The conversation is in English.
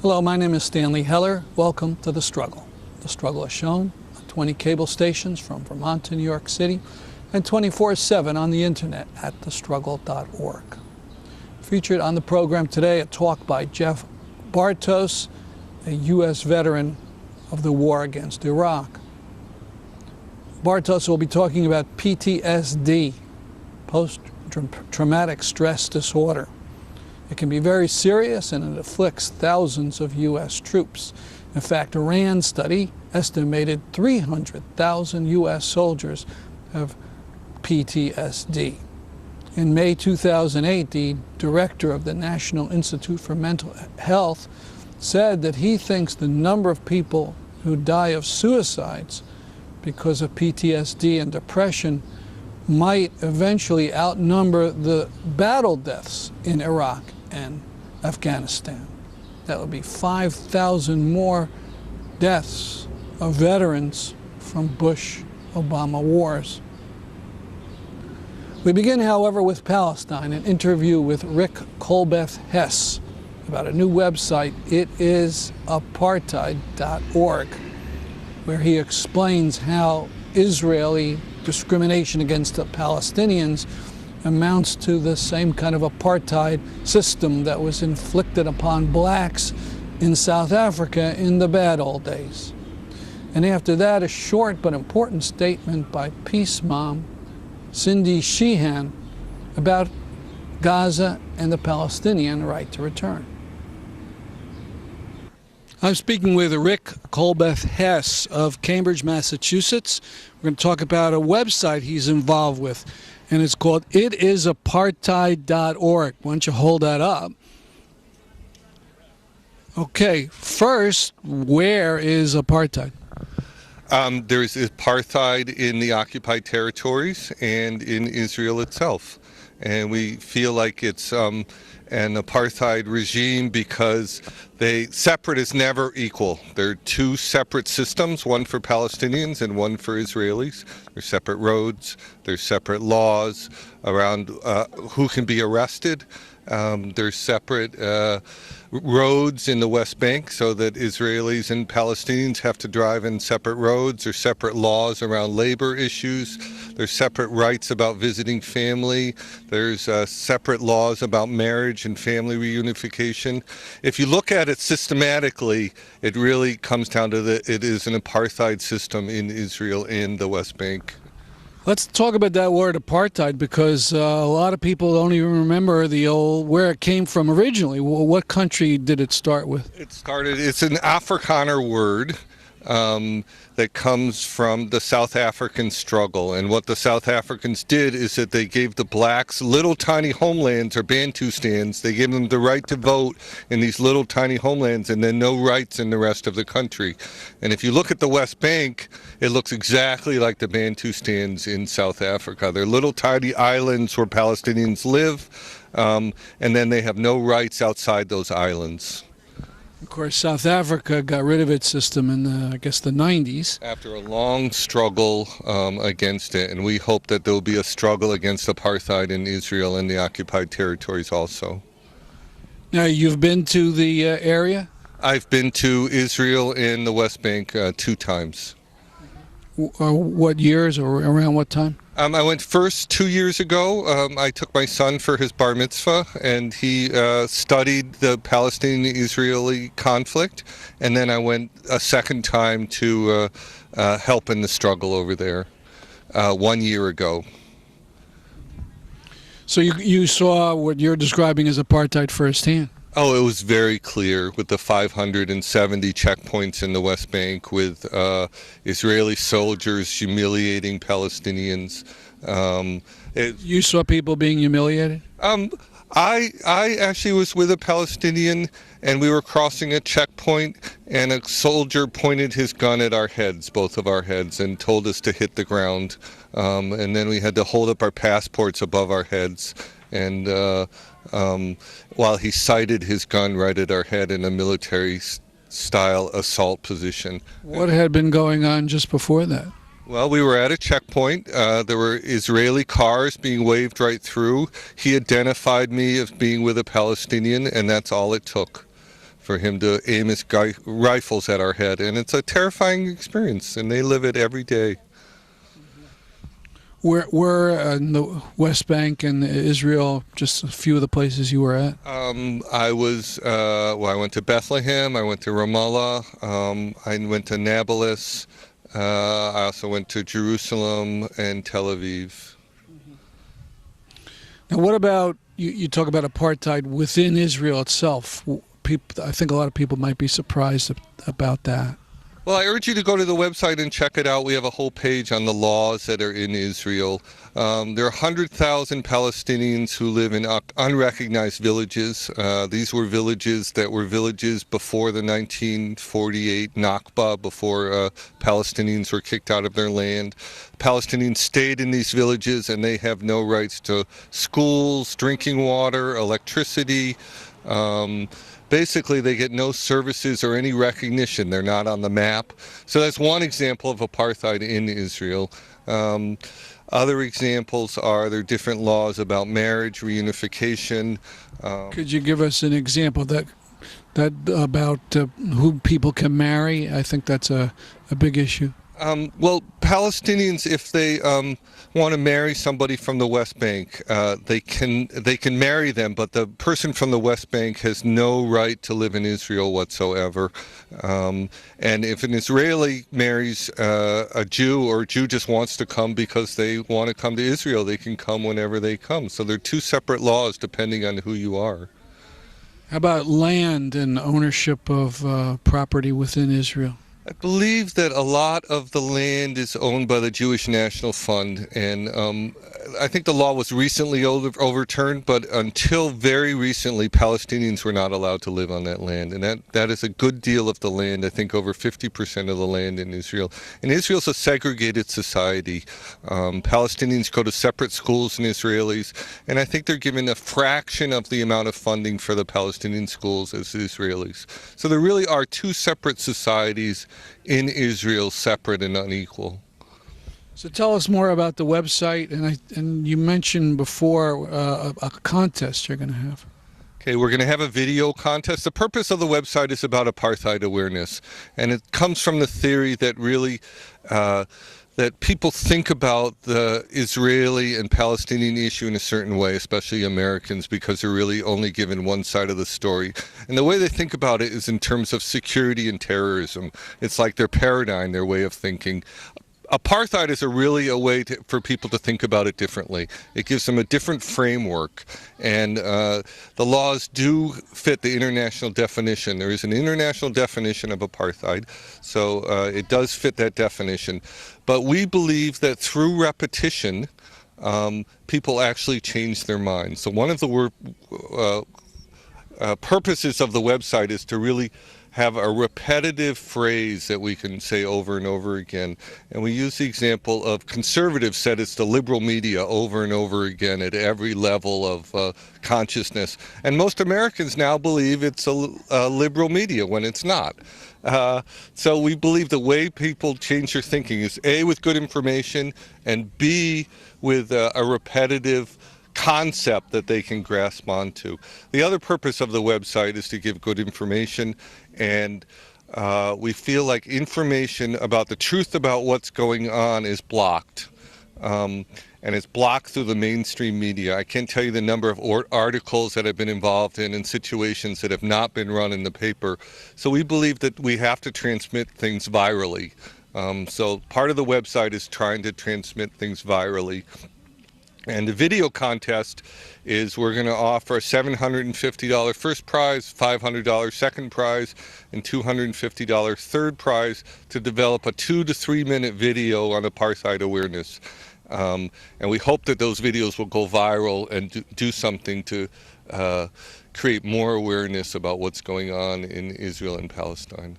Hello, my name is Stanley Heller. Welcome to The Struggle. The Struggle is shown on 20 cable stations from Vermont to New York City and 24/7 on the internet at thestruggle.org. Featured on the program today, a talk by Jeff Bartos, a U.S. veteran of the war against Iraq. Bartos will be talking about PTSD, post-traumatic stress disorder. It can be very serious and it afflicts thousands of U.S. troops. In fact, a RAND study estimated 300,000 U.S. soldiers have PTSD. In May 2008, the director of the National Institute for Mental Health said that he thinks the number of people who die of suicides because of PTSD and depression might eventually outnumber the battle deaths in Iraq and Afghanistan. That would be 5,000 more deaths of veterans from Bush-Obama wars. We begin, however, with Palestine, an interview with Rick Kolbeth-Hess about a new website, itisapartheid.org, where he explains how Israeli discrimination against the Palestinians amounts to the same kind of apartheid system that was inflicted upon blacks in South Africa in the bad old days. And after that, a short but important statement by Peace Mom Cindy Sheehan about Gaza and the Palestinian right to return. I'm speaking with Rick Kolbeth-Hess of Cambridge, Massachusetts. We're going to talk about a website he's involved with, and it's called itisapartheid.org. Why don't you hold that up? Okay, first, where is apartheid? There's apartheid in the occupied territories and in Israel itself. And we feel like it's an apartheid regime because separate is never equal. There are two separate systems, one for Palestinians and one for Israelis. There's separate roads, there's separate laws around who can be arrested. There's separate roads in the West Bank so that Israelis and Palestinians have to drive in separate roads. There's separate laws around labor issues. There's separate rights about visiting family. There's separate laws about marriage and family reunification. If you look at it systematically, it really comes down to it is an apartheid system in Israel and the West Bank. Let's talk about that word apartheid, because a lot of people don't even remember where it came from originally. What country did it start with? It's an Afrikaner word that comes from the South African struggle. And what the South Africans did is that they gave the blacks little tiny homelands or Bantustans. They gave them the right to vote in these little tiny homelands and then no rights in the rest of the country. And if you look at the West Bank, it looks exactly like the Bantustans in South Africa. They're little tiny islands where Palestinians live, and then they have no rights outside those islands. Of course, South Africa got rid of its system in the 90s. After a long struggle against it, and we hope that there will be a struggle against apartheid in Israel and the occupied territories also. Now, you've been to the area? I've been to Israel and the West Bank 2 times. What years or around what time? I went first 2 years ago. I took my son for his bar mitzvah, and he studied the Palestinian-Israeli conflict. And then I went a second time to help in the struggle over there 1 year ago. So you saw what you're describing as apartheid firsthand? Oh, it was very clear with the 570 checkpoints in the West Bank, with Israeli soldiers humiliating Palestinians. You saw people being humiliated? I actually was with a Palestinian, and we were crossing a checkpoint, and a soldier pointed his gun at our heads, both of our heads, and told us to hit the ground. And then we had to hold up our passports above our heads. And while he sighted his gun right at our head in a military-style assault position. What had been going on just before that? Well, we were at a checkpoint. There were Israeli cars being waved right through. He identified me as being with a Palestinian, and that's all it took for him to aim his rifles at our head. And it's a terrifying experience, and they live it every day. Where in the West Bank and Israel, just a few of the places you were at? I went to Bethlehem, I went to Ramallah, I went to Nablus, I also went to Jerusalem and Tel Aviv. Now, what about, you talk about apartheid within Israel itself. I think a lot of people might be surprised about that. Well, I urge you to go to the website and check it out. We have a whole page on the laws that are in Israel. There are 100,000 Palestinians who live in unrecognized villages. These were villages that were villages before the 1948 Nakba, before Palestinians were kicked out of their land. Palestinians stayed in these villages, and they have no rights to schools, drinking water, electricity. Basically, they get no services or any recognition. They're not on the map. So that's one example of apartheid in Israel. Other examples are there are different laws about marriage, reunification. Could you give us an example that about who people can marry? I think that's a big issue. Well, Palestinians, if they want to marry somebody from the West Bank, they can marry them, but the person from the West Bank has no right to live in Israel whatsoever. And if an Israeli marries a Jew, or a Jew just wants to come because they want to come to Israel, they can come whenever they come. So they're two separate laws depending on who you are. How about land and ownership of property within Israel? I believe that a lot of the land is owned by the Jewish National Fund, and I think the law was recently overturned, but until very recently, Palestinians were not allowed to live on that land, and that is a good deal of the land. I think over 50% of the land in Israel. And Israel's a segregated society. Palestinians go to separate schools than Israelis, and I think they're given a fraction of the amount of funding for the Palestinian schools as the Israelis. So there really are two separate societies in Israel, separate and unequal. So tell us more about the website, and you mentioned before a contest you're going to have. Okay, we're going to have a video contest. The purpose of the website is about apartheid awareness, and it comes from the theory that really that people think about the Israeli and Palestinian issue in a certain way, especially Americans, because they're really only given one side of the story. And the way they think about it is in terms of security and terrorism. It's like their paradigm, their way of thinking. Apartheid is really a way for people to think about it differently. It gives them a different framework, and the laws do fit the international definition. There is an international definition of apartheid, so it does fit that definition. But we believe that through repetition, people actually change their minds. So one of the purposes of the website is to really have a repetitive phrase that we can say over and over again. And we use the example of conservatives said it's the liberal media over and over again at every level of consciousness. And most Americans now believe it's a liberal media when it's not. So we believe the way people change their thinking is A, with good information, and B, with a repetitive concept that they can grasp onto. The other purpose of the website is to give good information, and we feel like information about the truth about what's going on is blocked. And it's blocked through the mainstream media. I can't tell you the number of articles that I've been involved in situations that have not been run in the paper. So we believe that we have to transmit things virally. So part of the website is trying to transmit things virally. And the video contest is we're going to offer a $750 first prize, $500 second prize, and $250 third prize to develop a 2 to 3 minute video on apartheid awareness. And we hope that those videos will go viral and do something to create more awareness about what's going on in Israel and Palestine.